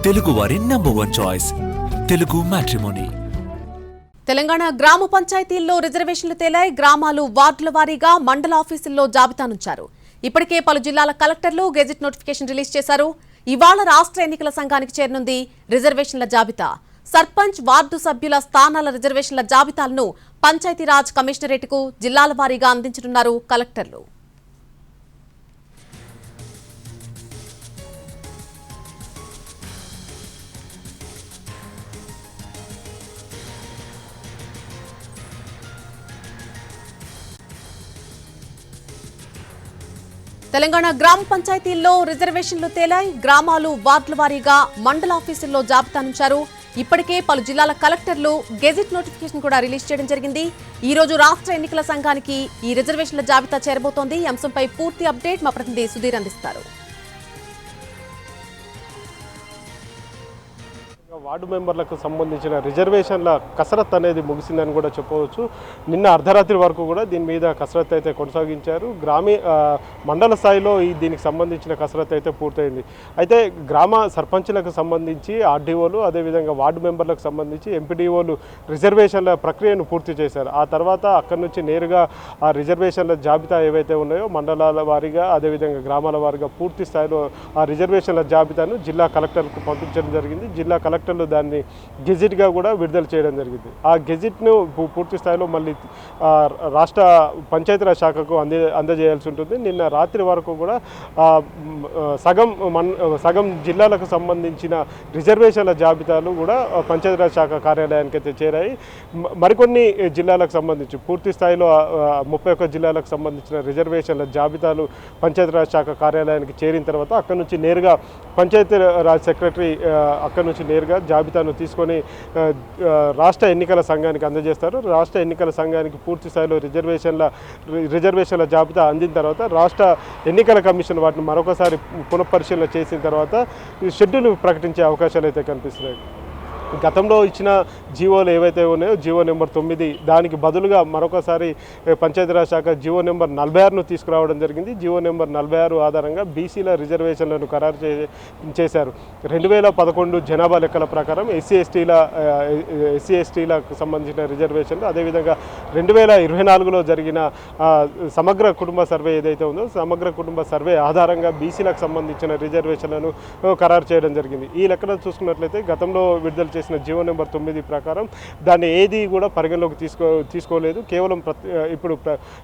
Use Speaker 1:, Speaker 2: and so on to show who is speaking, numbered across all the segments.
Speaker 1: తెలుగువారి number 1 choice Telugu matrimony.
Speaker 2: Telangana గ్రామ పంచాయతీల్లో రిజర్వేషన్లు తేలాయి. గ్రామాలు వార్డుల వారీగా మండల ఆఫీసుల్లో జాబితానుంచారు. ఇప్పటికే పలు జిల్లాల కలెక్టర్లు గెజిట్ నోటిఫికేషన్ రిలీజ్ చేశారు. ఇవాళ రాష్ట్ర ఎన్నికల సంఘానికి చేరనుంది రిజర్వేషన్ల జాబితా. సర్పంచ్ వార్డు సభ్యుల స్థానాల రిజర్వేషన్ల జాబితాలను పంచాయతీరాజ్ కమిషనరేట్కు జిల్లాల వారీగా అందించనున్నారు కలెక్టర్లు. తెలంగాణ గ్రామ పంచాయతీల్లో రిజర్వేషన్లు తేలాయి. గ్రామాలు వార్డుల వారీగా మండల ఆఫీసుల్లో జాబితానుంచారు. ఇప్పటికే పలు జిల్లాల కలెక్టర్లు గెజిట్ నోటిఫికేషన్ కూడా రిలీజ్ చేయడం జరిగింది. ఈ రోజు రాష్ట్ర ఎన్నికల సంఘానికి ఈ రిజర్వేషన్ల జాబితా చేరబోతోంది. ఈ అంశంపై పూర్తి అప్డేట్ మా ప్రతినిధి సుధీర్ అందిస్తారు.
Speaker 3: వార్డు మెంబర్లకు సంబంధించిన రిజర్వేషన్ల కసరత్ అనేది ముగిసిందని కూడా చెప్పవచ్చు. నిన్న అర్ధరాత్రి వరకు కూడా దీని మీద కసరత్ అయితే కొనసాగించారు. మండల స్థాయిలో దీనికి సంబంధించిన కసరత్ అయితే పూర్తయింది. అయితే గ్రామ సర్పంచ్లకు సంబంధించి ఆర్డీఓలు, అదేవిధంగా వార్డు మెంబర్లకు సంబంధించి ఎంపీడీఓలు రిజర్వేషన్ల ప్రక్రియను పూర్తి చేశారు. ఆ తర్వాత అక్కడి నుంచి నేరుగా ఆ రిజర్వేషన్ల జాబితా ఏవైతే ఉన్నాయో మండలాల వారీగా, అదేవిధంగా గ్రామాల వారీగా పూర్తి స్థాయిలో ఆ రిజర్వేషన్ల జాబితాను జిల్లా కలెక్టర్కు పంపించడం జరిగింది. జిల్లా కలెక్టర్లు దాన్ని గెజిట్గా కూడా విడుదల చేయడం జరిగింది. ఆ గెజిట్ను పూర్తి స్థాయిలో మళ్ళీ రాష్ట్ర పంచాయతీరాజ్ శాఖకు అందజేయాల్సి ఉంటుంది. నిన్న రాత్రి వరకు కూడా సగం జిల్లాలకు సంబంధించిన రిజర్వేషన్ల జాబితాలు కూడా పంచాయతీరాజ్ శాఖ కార్యాలయానికి అయితే చేరాయి. మరికొన్ని జిల్లాలకు సంబంధించి పూర్తి స్థాయిలో 31 జిల్లాలకు సంబంధించిన రిజర్వేషన్ల జాబితాలు పంచాయతీరాజ్ శాఖ కార్యాలయానికి చేరిన తర్వాత అక్కడి నుంచి నేరుగా పంచాయతీరాజ్ సెక్రటరీ అక్కడి నుంచి నేరుగా జాబితాను తీసుకొని రాష్ట్ర ఎన్నికల సంఘానికి అందజేస్తారు. రాష్ట్ర ఎన్నికల సంఘానికి పూర్తి స్థాయిలో రిజర్వేషన్ల జాబితా అందిన తర్వాత రాష్ట్ర ఎన్నికల కమిషన్ వాటిని మరొకసారి పునఃపరిశీలన చేసిన తర్వాత షెడ్యూల్ ప్రకటించే అవకాశాలు అయితే కనిపిస్తున్నాయి. గతంలో ఇచ్చిన జీవోలు ఏవైతే ఉన్నాయో జీవో నెంబర్ 9 దానికి బదులుగా మరొకసారి పంచాయతీరాజ్ శాఖ జీవో నెంబర్ 46ను తీసుకురావడం జరిగింది. జీవో నెంబర్ 46 ఆధారంగా బీసీల రిజర్వేషన్లను ఖరారు చేశారు. 2011 జనాభా లెక్కల ప్రకారం ఎస్సీ ఎస్టీలకు సంబంధించిన రిజర్వేషన్లు, అదేవిధంగా 2024లో జరిగిన సమగ్ర కుటుంబ సర్వే ఏదైతే ఉందో సమగ్ర కుటుంబ సర్వే ఆధారంగా బీసీలకు సంబంధించిన రిజర్వేషన్లను ఖరారు చేయడం జరిగింది. ఈ లెక్కన చూసుకున్నట్లయితే గతంలో విడుదల చేసిన జీవో నెంబర్ 9 ప్రకారం దాన్ని ఏది కూడా పరిగణలోకి తీసుకోలేదు. కేవలం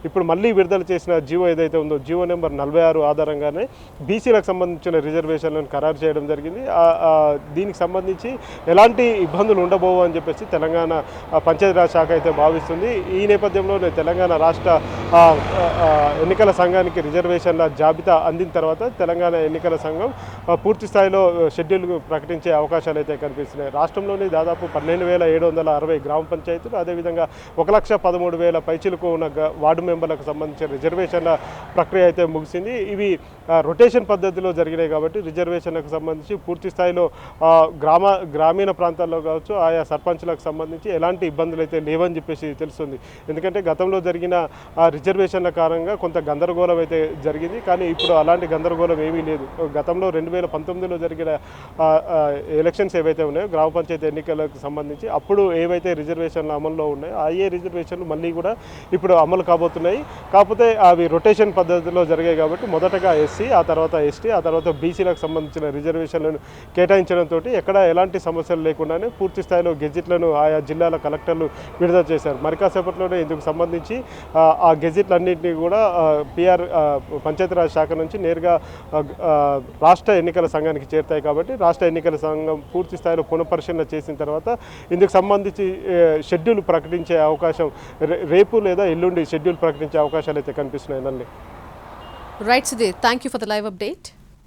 Speaker 3: ఇప్పుడు మళ్ళీ విడుదల చేసిన జీవో ఏదైతే ఉందో జీవో నెంబర్ 46 ఆధారంగానే బీసీలకు సంబంధించిన రిజర్వేషన్లను ఖరారు చేయడం జరిగింది. దీనికి సంబంధించి ఎలాంటి ఇబ్బందులు ఉండబోవు అని చెప్పేసి తెలంగాణ పంచాయతీరాజ్ శాఖ అయితే భావిస్తుంది. ఈ నేపథ్యంలోనే తెలంగాణ రాష్ట్ర ఎన్నికల సంఘానికి రిజర్వేషన్ల జాబితా అందిన తర్వాత తెలంగాణ ఎన్నికల సంఘం పూర్తి స్థాయిలో షెడ్యూల్ ప్రకటించే అవకాశాలు అయితే కనిపిస్తున్నాయి. రాష్ట్రంలోని దాదాపు 12,760 గ్రామ పంచాయతీలు, అదేవిధంగా 1,13,000 పైచిలకు ఉన్న వార్డు మెంబర్లకు సంబంధించిన రిజర్వేషన్ల ప్రక్రియ అయితే ముగిసింది. ఇవి రొటేషన్ పద్ధతిలో జరిగినాయి కాబట్టి రిజర్వేషన్లకు సంబంధించి పూర్తి స్థాయిలో గ్రామీణ ప్రాంతాల్లో కావచ్చు ఆయా సర్పంచ్లకు సంబంధించి ఎలాంటి ఇబ్బందులు అయితే లేవని చెప్పేసి తెలుస్తుంది. ఎందుకంటే గతంలో జరిగిన రిజర్వేషన్ల కారణంగా కొంత గందరగోళం అయితే జరిగింది. కానీ ఇప్పుడు అలాంటి గందరగోళం ఏమీ లేదు. గతంలో 2019లో జరిగిన ఎలక్షన్స్ ఏవైతే ఉన్నాయో గ్రామ పంచాయతీ ఎన్నికలకు సంబంధించి అప్పుడు ఏవైతే రిజర్వేషన్లు అమల్లో ఉన్నాయో ఏ రిజర్వేషన్లు మళ్ళీ కూడా ఇప్పుడు అమలు కాబోతున్నాయి. కాకపోతే అవి రొటేషన్ పద్ధతిలో జరిగాయి కాబట్టి మొదటగా ఎస్సీ, ఆ తర్వాత ఎస్టీ, ఆ తర్వాత బీసీలకు సంబంధించిన రిజర్వేషన్లను కేటాయించడంతో ఎక్కడ ఎలాంటి సమస్యలు లేకుండానే పూర్తి స్థాయిలో గెజిట్లను ఆయా జిల్లాల కలెక్టర్లు విడుదల చేశారు. మరి కాసేపట్లోనే ఇందుకు సంబంధించి ఆ గెజిట్లన్నింటినీ కూడా పంచాయతీరాజ్ శాఖ నుంచి నేరుగా రాష్ట్ర ఎన్నికల సంఘానికి చేరుతాయి. కాబట్టి రాష్ట్ర ఎన్నికల సంఘం పూర్తి స్థాయిలో పునఃపరిశీలన చేసిన తర్వాత ఇందుకు సంబంధించి షెడ్యూల్ ప్రకటించే అవకాశం రేపు లేదా ఎల్లుండి షెడ్యూల్ ప్రకటించే అవకాశాలు అయితే కనిపిస్తున్నాయి.
Speaker 2: Right Sudheer, thank you for the live update.